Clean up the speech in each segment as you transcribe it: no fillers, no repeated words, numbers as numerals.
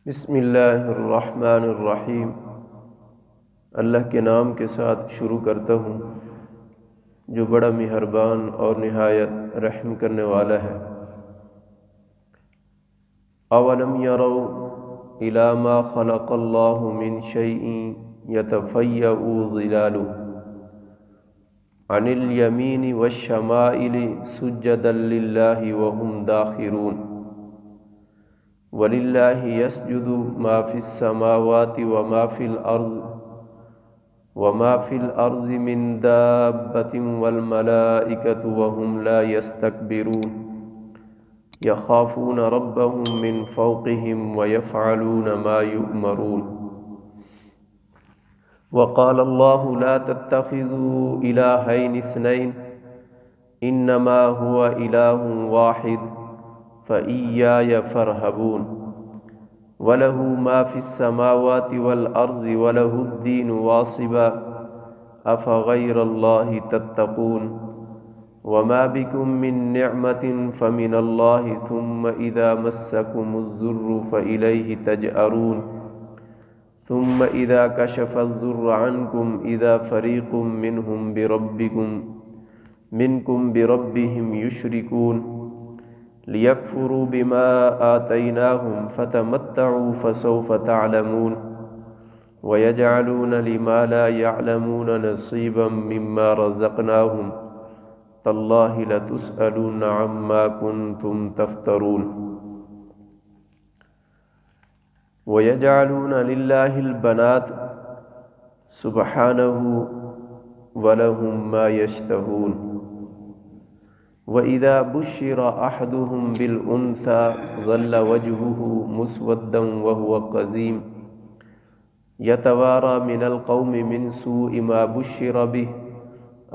بسم اللہ الرحمن الرحیم۔ اللہ کے نام کے ساتھ شروع کرتا ہوں جو بڑا مہربان اور نہایت رحم کرنے والا ہے۔ اولم یروا الی ما خلق اللہ من شیء یتفیأ ظلالہ عن الیمین والشمائل سجدا للہ وہم داخرون۔ وَلِلَّهِ يَسْجُدُ مَا فِي السَّمَاوَاتِ وَمَا فِي الْأَرْضِ مِن دَابَّةٍ وَالْمَلَائِكَةُ وَهُمْ لَا يَسْتَكْبِرُونَ يَخَافُونَ رَبَّهُم مِّن فَوْقِهِمْ وَيَفْعَلُونَ مَا يُؤْمَرُونَ۔ وَقَالَ اللَّهُ لَا تَتَّخِذُوا إِلَٰهَيْنِ اثْنَيْنِ إِنَّمَا هُوَ إِلَٰهٌ وَاحِدٌ فَإِيَّايَ فَارْهَبُونِ۔ وَلَهُ مَا فِي السَّمَاوَاتِ وَالْأَرْضِ وَلَهُ الدِّينُ وَاصِبًا أَفَغَيْرَ اللَّهِ تَتَّقُونَ۔ وَمَا بِكُم مِّن نِّعْمَةٍ فَمِنَ اللَّهِ ثُمَّ إِذَا مَسَّكُمُ الضُّرُّ فَإِلَيْهِ تَجْأَرُونَ۔ ثُمَّ إِذَا كَشَفَ الضُّرَّ عَنكُمْ إِذَا فَرِيقٌ مِّنكُم بِرَبِّهِمْ يُشْرِكُونَ۔ لِيَكْفُرُوا بِمَا آتَيْنَاهُمْ فَتَمَتَّعُوا فَسَوْفَ تَعْلَمُونَ۔ وَيَجْعَلُونَ لِمَا لَا يَعْلَمُونَ نَصِيبًا مِّمَّا رَزَقْنَاهُمْ تَاللَّهِ لَتُسْأَلُنَّ عَمَّا كُنتُمْ تَفْتَرُونَ۔ وَيَجْعَلُونَ لِلَّهِ الْبَنَاتِ سُبْحَانَهُ وَلَهُم مَّا يَشْتَهُونَ۔ وَإِذَا بُشِّرَ أَحَدُهُم بِالْأُنثَىٰ ظَلَّ وَجْهُهُ مُسْوَدًّا وَهُوَ كَظِيمٌ يَتَوَارَىٰ مِنَ الْقَوْمِ مِنْ سُوءِ مَا بُشِّرَ بِهِ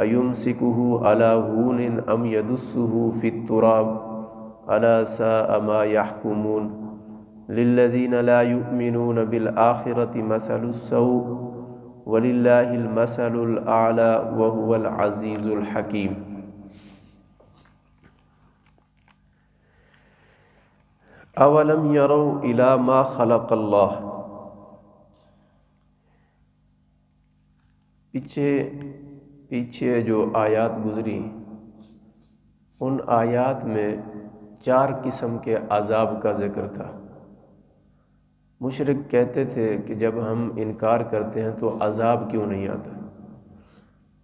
أَيُمْسِكُهُ عَلَىٰ هُونٍ أَمْ يَدُسُّهُ فِي التُّرَابِ أَلَا سَاءَ مَا يَحْكُمُونَ۔ لِلَّذِينَ لَا يُؤْمِنُونَ بِالْآخِرَةِ مَثَلُ السَّوْءِ وَلِلَّهِ الْمَثَلُ الْأَعْلَىٰ وَهُوَ الْعَزِيزُ الْحَكِيمُ۔ اولم یروا الی ما خلق اللہ۔ پیچھے جو آیات گزری ان آیات میں 4 قسم کے عذاب کا ذکر تھا۔ مشرک کہتے تھے کہ جب ہم انکار کرتے ہیں تو عذاب کیوں نہیں آتا؟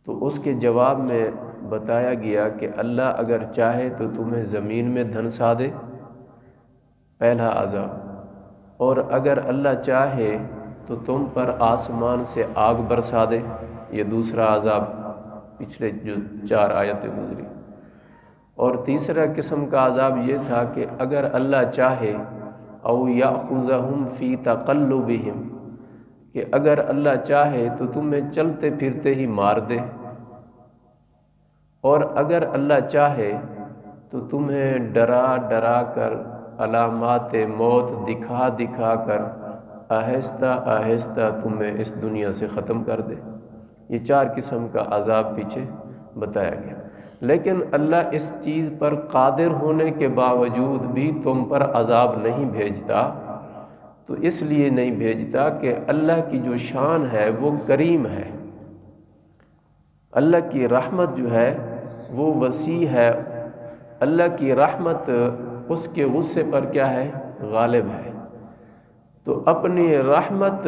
تو اس کے جواب میں بتایا گیا کہ اللہ اگر چاہے تو تمہیں زمین میں دھنسا دے، پہلا عذاب، اور اگر اللہ چاہے تو تم پر آسمان سے آگ برسا دے، یہ دوسرا عذاب پچھلے جو 4 آیتیں گزری۔ اور تیسرا قسم کا عذاب یہ تھا کہ اگر اللہ چاہے او یاخذہم فی تقلبہم، کہ اگر اللہ چاہے تو تمہیں چلتے پھرتے ہی مار دے، اور اگر اللہ چاہے تو تمہیں ڈرا ڈرا کر علامات موت دکھا دکھا کر آہستہ آہستہ تمہیں اس دنیا سے ختم کر دے۔ یہ 4 قسم کا عذاب پیچھے بتایا گیا، لیکن اللہ اس چیز پر قادر ہونے کے باوجود بھی تم پر عذاب نہیں بھیجتا، تو اس لیے نہیں بھیجتا کہ اللہ کی جو شان ہے وہ کریم ہے، اللہ کی رحمت جو ہے وہ وسیع ہے، اللہ کی رحمت اس کے غصے پر کیا ہے؟ غالب ہے۔ تو اپنی رحمت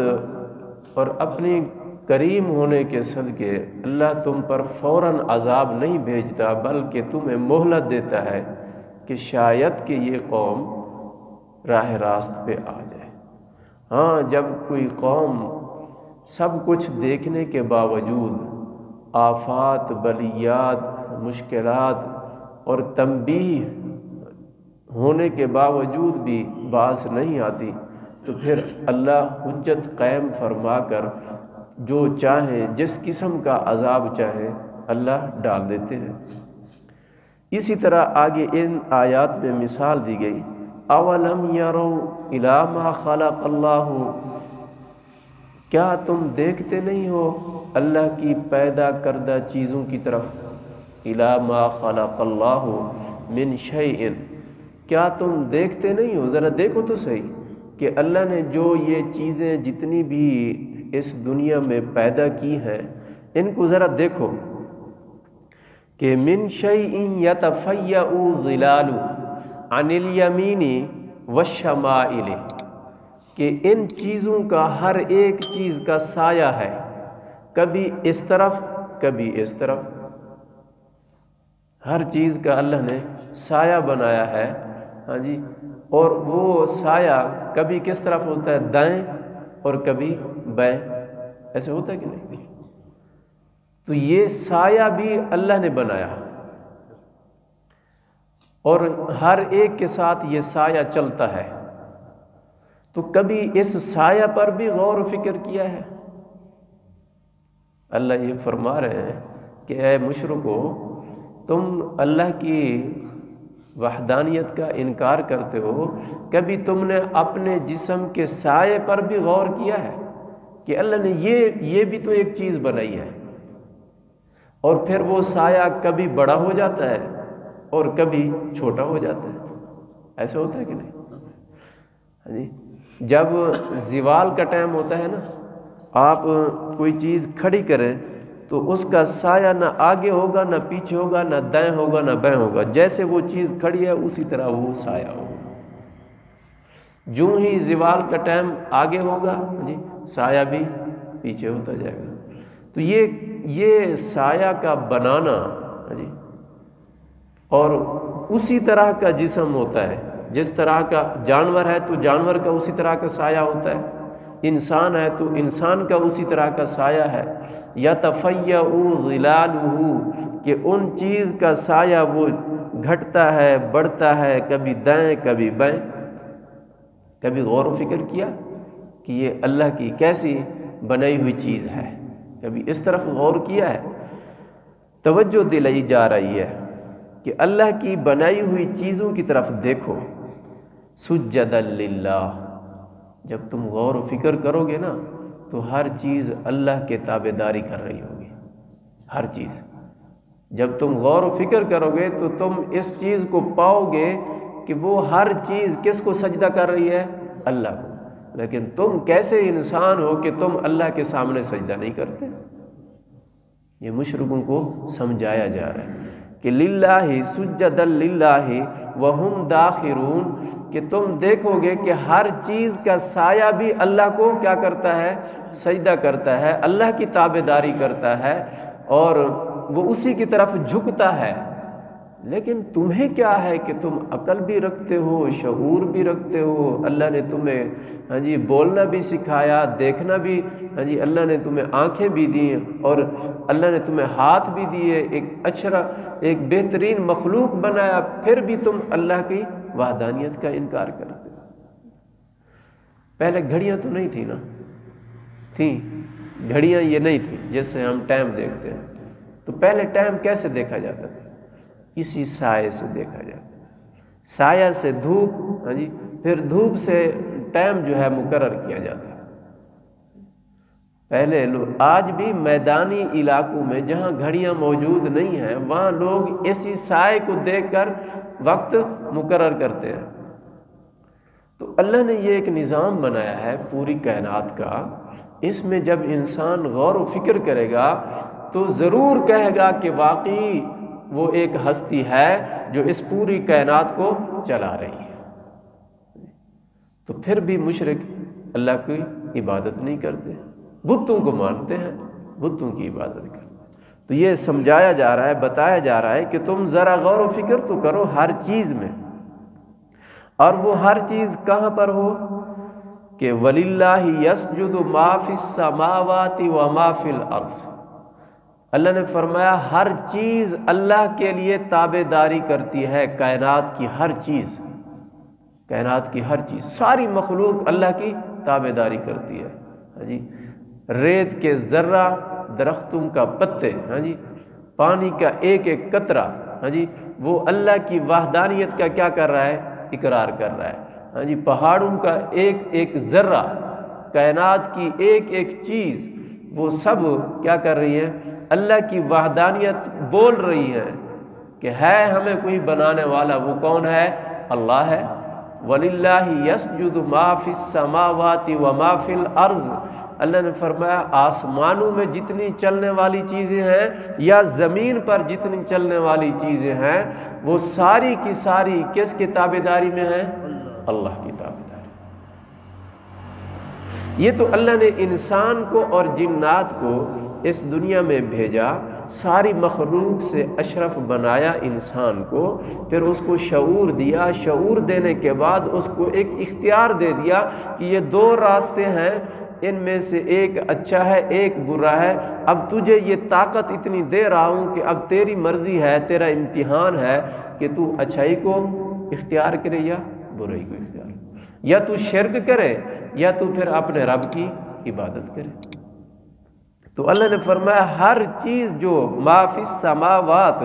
اور اپنی کریم ہونے کے صدقے اللہ تم پر فوراً عذاب نہیں بھیجتا، بلکہ تمہیں مہلت دیتا ہے کہ شاید کہ یہ قوم راہ راست پہ آ جائے۔ ہاں، جب کوئی قوم سب کچھ دیکھنے کے باوجود آفات، بلیات، مشکلات اور تنبیہ ہونے کے باوجود بھی باز نہیں آتی، تو پھر اللہ حجت قائم فرما کر جو چاہیں، جس قسم کا عذاب چاہیں اللہ ڈال دیتے ہیں۔ اسی طرح آگے ان آیات میں مثال دی گئی، اولم یروا الی ما خلق اللہ، کیا تم دیکھتے نہیں ہو اللہ کی پیدا کردہ چیزوں کی طرف؟ الی ما خلق اللہ من شیء، کیا تم دیکھتے نہیں ہو؟ ذرا دیکھو تو صحیح کہ اللہ نے جو یہ چیزیں جتنی بھی اس دنیا میں پیدا کی ہیں ان کو ذرا دیکھو کہ من شیء یتفیأ ظلال عن الیمین والشمائل، کہ ان چیزوں کا ہر ایک چیز کا سایہ ہے، کبھی اس طرف کبھی اس طرف، ہر چیز کا اللہ نے سایہ بنایا ہے، ہاں جی، اور وہ سایہ کبھی کس طرف ہوتا ہے، دائیں اور کبھی بائیں، ایسے ہوتا ہے کہ نہیں؟ تو یہ سایہ بھی اللہ نے بنایا اور ہر ایک کے ساتھ یہ سایہ چلتا ہے، تو کبھی اس سایہ پر بھی غور و فکر کیا ہے؟ اللہ یہ فرما رہے ہیں کہ اے مشرکو، تم اللہ کی وحدانیت کا انکار کرتے ہو، کبھی تم نے اپنے جسم کے سائے پر بھی غور کیا ہے کہ اللہ نے یہ بھی تو ایک چیز بنائی ہے، اور پھر وہ سایہ کبھی بڑا ہو جاتا ہے اور کبھی چھوٹا ہو جاتا ہے، ایسا ہوتا ہے کہ نہیں؟ جب زوال کا ٹائم ہوتا ہے نا، آپ کوئی چیز کھڑی کریں تو اس کا سایہ نہ آگے ہوگا نہ پیچھے ہوگا نہ دائیں ہوگا نہ بائیں ہوگا، جیسے وہ چیز کھڑی ہے اسی طرح وہ سایہ ہوگا۔ جو ہی زوال کا ٹائم آگے ہوگا جی سایہ بھی پیچھے ہوتا جائے گا۔ تو یہ سایہ کا بنانا جی، اور اسی طرح کا جسم ہوتا ہے، جس طرح کا جانور ہے تو جانور کا اسی طرح کا سایہ ہوتا ہے، انسان ہے تو انسان کا اسی طرح کا سایہ ہے۔ یتفیأ ظلالہ، کہ ان چیز کا سایہ وہ گھٹتا ہے بڑھتا ہے، کبھی دائیں کبھی بائیں۔ کبھی غور و فکر کیا کہ یہ اللہ کی کیسی بنائی ہوئی چیز ہے؟ کبھی اس طرف غور کیا ہے؟ توجہ دلائی جا رہی ہے کہ اللہ کی بنائی ہوئی چیزوں کی طرف دیکھو، سجدا للہ۔ جب تم غور و فکر کرو گے نا تو ہر چیز اللہ کے تابع داری کر رہی ہوگی، ہر چیز۔ جب تم غور و فکر کرو گے تو تم اس چیز کو پاؤ گے کہ وہ ہر چیز کس کو سجدہ کر رہی ہے؟ اللہ کو۔ لیکن تم کیسے انسان ہو کہ تم اللہ کے سامنے سجدہ نہیں کرتے؟ یہ مشرکوں کو سمجھایا جا رہا ہے کہ للہ سجدا للہ وہم داخرون، کہ تم دیکھو گے کہ ہر چیز کا سایہ بھی اللہ کو کیا کرتا ہے؟ سجدہ کرتا ہے، اللہ کی تابع داری کرتا ہے اور وہ اسی کی طرف جھکتا ہے۔ لیکن تمہیں کیا ہے کہ تم عقل بھی رکھتے ہو، شعور بھی رکھتے ہو، اللہ نے تمہیں بولنا بھی سکھایا، دیکھنا بھی، اللہ نے تمہیں آنکھیں بھی دی اور اللہ نے تمہیں ہاتھ بھی دیے، ایک بہترین مخلوق بنایا، پھر بھی تم اللہ کی وحدانیت کا انکار کرتے ہو۔ پہلے گھڑیاں تو نہیں تھیں نا، تھیں گھڑیاں یہ نہیں تھیں جس سے ہم ٹائم دیکھتے ہیں، تو پہلے ٹائم کیسے دیکھا جاتا تھا؟ اسی سائے سے دیکھا جاتا، سایہ سے دھوپ، پھر دھوپ سے ٹائم جو ہے مقرر کیا جاتا ہے۔ پہلے لوگ، آج بھی میدانی علاقوں میں جہاں گھڑیاں موجود نہیں ہیں وہاں لوگ اسی سائے کو دیکھ کر وقت مقرر کرتے ہیں۔ تو اللہ نے یہ ایک نظام بنایا ہے پوری کائنات کا، اس میں جب انسان غور و فکر کرے گا تو ضرور کہے گا کہ واقعی وہ ایک ہستی ہے جو اس پوری کائنات کو چلا رہی ہے۔ تو پھر بھی مشرک اللہ کی عبادت نہیں کرتے، بتوں کو مانتے ہیں، بتوں کی عبادت کرتے ہیں۔ تو یہ سمجھایا جا رہا ہے، بتایا جا رہا ہے کہ تم ذرا غور و فکر تو کرو ہر چیز میں، اور وہ ہر چیز کہاں پر ہو کہ وَلِلَّهِ يَسْجُدُ مَا فِي السَّمَاوَاتِ وَمَا فِي الْأَرْضِ۔ اللہ نے فرمایا ہر چیز اللہ کے لیے تابع داری کرتی ہے، کائنات کی ہر چیز، کائنات کی ہر چیز، ساری مخلوق اللہ کی تابع داری کرتی ہے۔ ریت کے ذرہ، درختوں کا پتے، پانی کا ایک ایک قطرہ، وہ اللہ کی وحدانیت کا کیا کر رہا ہے؟ اقرار کر رہا ہے۔ پہاڑوں کا ایک ایک ذرہ، کائنات کی ایک ایک چیز، وہ سب کیا کر رہی ہے؟ اللہ کی وحدانیت بول رہی ہے کہ ہے ہمیں کوئی بنانے والا، وہ کون ہے؟ اللہ ہے۔ وَلِلَّهِ يَسْجُدُ مَا فِي السَّمَاوَاتِ وَمَا فِي الْأَرْضِ، اللہ نے فرمایا آسمانوں میں جتنی چلنے والی چیزیں ہیں یا زمین پر جتنی چلنے والی چیزیں ہیں وہ ساری کی ساری کس کی تابعداری میں ہیں؟ اللہ کی تابعداری۔ یہ تو اللہ نے انسان کو اور جنات کو اس دنیا میں بھیجا، ساری مخلوق سے اشرف بنایا انسان کو، پھر اس کو شعور دیا، شعور دینے کے بعد اس کو ایک اختیار دے دیا کہ یہ دو راستے ہیں، ان میں سے ایک اچھا ہے ایک برا ہے، اب تجھے یہ طاقت اتنی دے رہا ہوں کہ اب تیری مرضی ہے، تیرا امتحان ہے کہ تو اچھائی کو اختیار کرے یا برائی کو اختیار کرے، یا تو شرک کرے یا تو پھر اپنے رب کی عبادت کرے۔ تو اللہ نے فرمایا ہر چیز جو ما فی السماوات،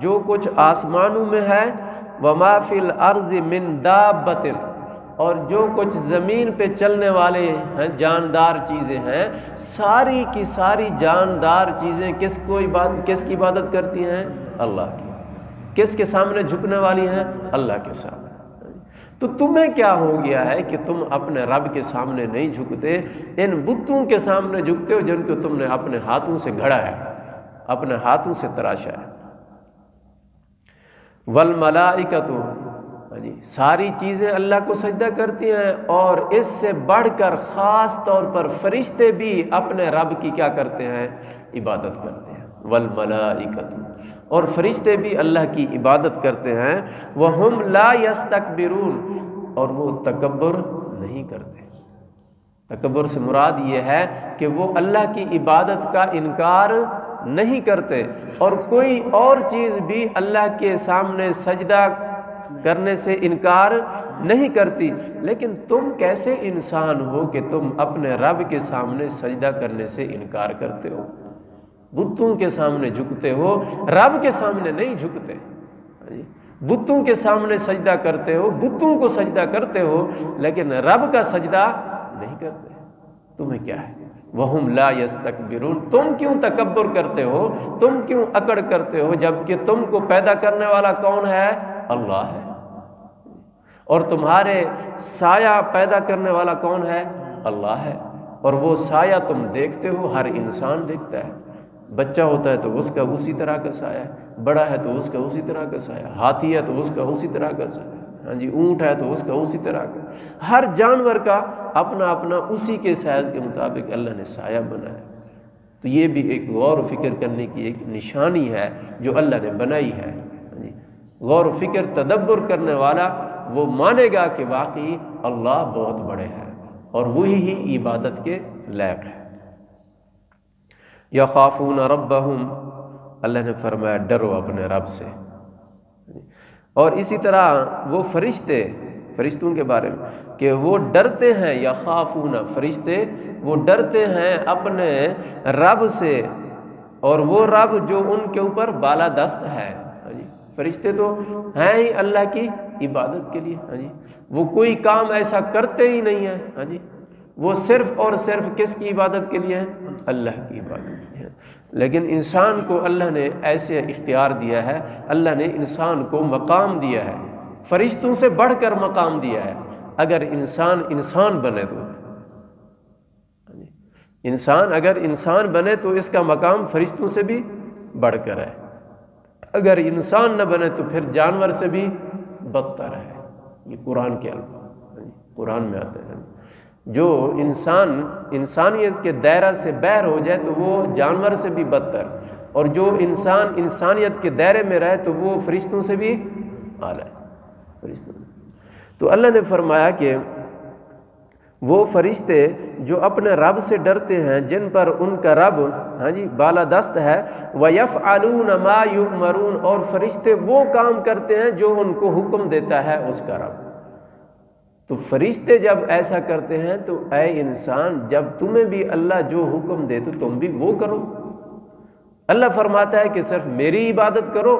جو کچھ آسمانوں میں ہے، وما فی الارض من دابۃ، اور جو کچھ زمین پہ چلنے والے ہیں جاندار چیزیں ہیں، ساری کی ساری جاندار چیزیں کس کی عبادت کرتی ہیں؟ اللہ کی۔ کس کے سامنے جھکنے والی ہیں؟ اللہ کے سامنے۔ تو تمہیں کیا ہو گیا ہے کہ تم اپنے رب کے سامنے نہیں جھکتے، ان بتوں کے سامنے جھکتے ہو جن کو تم نے اپنے ہاتھوں سے گھڑا ہے، اپنے ہاتھوں سے تراشا ہے۔ والملائکۃ، ساری چیزیں اللہ کو سجدہ کرتی ہیں، اور اس سے بڑھ کر خاص طور پر فرشتے بھی اپنے رب کی کیا کرتے ہیں؟ عبادت کرتے ہیں۔ والملائکۃ، اور فرشتے بھی اللہ کی عبادت کرتے ہیں۔ وَهُمْ لَا يَسْتَكْبِرُونَ، اور وہ تکبر نہیں کرتے۔ تکبر سے مراد یہ ہے کہ وہ اللہ کی عبادت کا انکار نہیں کرتے، اور کوئی اور چیز بھی اللہ کے سامنے سجدہ کرنے سے انکار نہیں کرتی۔ لیکن تم کیسے انسان ہو کہ تم اپنے رب کے سامنے سجدہ کرنے سے انکار کرتے ہو؟ بتوں کے سامنے جھکتے ہو، رب کے سامنے نہیں جھکتے۔ بتوں کے سامنے سجدہ کرتے ہو، بتوں کو سجدہ کرتے ہو، لیکن رب کا سجدہ نہیں کرتے۔ تمہیں کیا ہے؟ وَهُمْ لَا يَسْتَكْبِرُونَ، تم کیوں تکبر کرتے ہو، تم کیوں اکڑ کرتے ہو، جبکہ تم کو پیدا کرنے والا کون ہے؟ اللہ ہے۔ اور تمہارے سایہ پیدا کرنے والا کون ہے؟ اللہ ہے۔ اور وہ سایہ تم دیکھتے ہو، ہر انسان دیکھتا ہے۔ بچہ ہوتا ہے تو اس کا اسی طرح کا سایہ ہے، بڑا ہے تو اس کا اسی طرح کا سایہ، ہاتھی ہے تو اس کا اسی طرح کا سایہ، اونٹ ہے تو اس کا اسی طرح کا، ہر جانور کا اپنا اپنا اسی کے سائز کے مطابق اللہ نے سایہ بنایا۔ تو یہ بھی ایک غور و فکر کرنے کی ایک نشانی ہے جو اللہ نے بنائی ہے۔ غور و فکر تدبر کرنے والا وہ مانے گا کہ واقعی اللہ بہت بڑے ہیں اور وہی ہی عبادت کے لائق ہے۔ یخافون ربہم، اللہ نے فرمایا ڈرو اپنے رب سے۔ اور اسی طرح وہ فرشتوں کے بارے میں کہ وہ ڈرتے ہیں، یخافون، فرشتے وہ ڈرتے ہیں اپنے رب سے، اور وہ رب جو ان کے اوپر بالادست ہے۔ فرشتے تو ہیں ہی اللہ کی عبادت کے لیے، وہ کوئی کام ایسا کرتے ہی نہیں ہیں، وہ صرف اور صرف کس کی عبادت کے لیے ہیں؟ اللہ کی عبادت کے لیے۔ لیکن انسان کو اللہ نے ایسے اختیار دیا ہے، اللہ نے انسان کو مقام دیا ہے، فرشتوں سے بڑھ کر مقام دیا ہے۔ اگر انسان بنے تو اگر انسان بنے تو اس کا مقام فرشتوں سے بھی بڑھ کر ہے، اگر انسان نہ بنے تو پھر جانور سے بھی بدتر ہے۔ یہ قرآن کے الفاظ قرآن میں آتے ہیں۔ جو انسانیت کے دائرہ سے باہر ہو جائے تو وہ جانور سے بھی بدتر، اور جو انسانیت کے دائرے میں رہے تو وہ فرشتوں سے بھی اعلیٰ ہے۔ تو اللہ نے فرمایا کہ وہ فرشتے جو اپنے رب سے ڈرتے ہیں، جن پر ان کا رب بالادست ہے، وَيَفْعَلُونَ مَا يُؤْمَرُونَ، اور فرشتے وہ کام کرتے ہیں جو ان کو حکم دیتا ہے اس کا رب۔ تو فرشتے جب ایسا کرتے ہیں تو اے انسان، جب تمہیں بھی اللہ جو حکم دے تو تم بھی وہ کرو۔ اللہ فرماتا ہے کہ صرف میری عبادت کرو،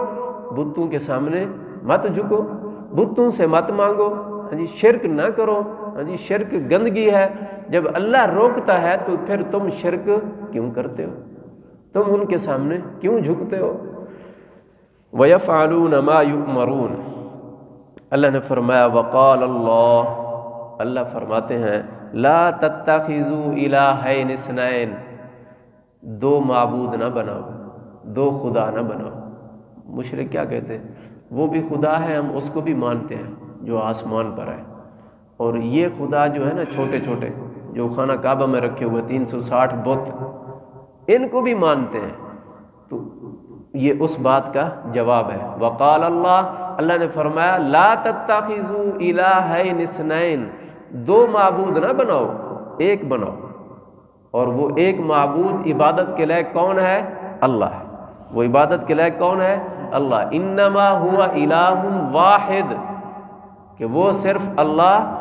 بتوں کے سامنے مت جھکو، بتوں سے مت مانگو، شرک نہ کرو، شرک گندگی ہے۔ جب اللہ روکتا ہے تو پھر تم شرک کیوں کرتے ہو؟ تم ان کے سامنے کیوں جھکتے ہو؟ وَيَفْعَلُونَ مَا يُؤْمَرُونَ، اللہ نے فرمایا وقال اللہ، اللہ فرماتے ہیں لا تتخذوا الہین اثنین، دو معبود نہ بناؤ، دو خدا نہ بناؤ۔ مشرک کیا کہتے ہیں؟ وہ بھی خدا ہے، ہم اس کو بھی مانتے ہیں جو آسمان پر ہے، اور یہ خدا جو ہے نا چھوٹے چھوٹے جو خانہ کعبہ میں رکھے ہوئے 360 بت، ان کو بھی مانتے ہیں۔ تو یہ اس بات کا جواب ہے۔ وقال اللہ، اللہ نے فرمایا لا تتخذوا الہین اثنین، دو معبود نہ بناؤ، ایک بناؤ، اور وہ ایک معبود عبادت کے لائق کون ہے؟ اللہ ہے۔ وہ عبادت کے لائق کون ہے؟ اللہ۔ انما ہوا الہ واحد، کہ وہ صرف اللہ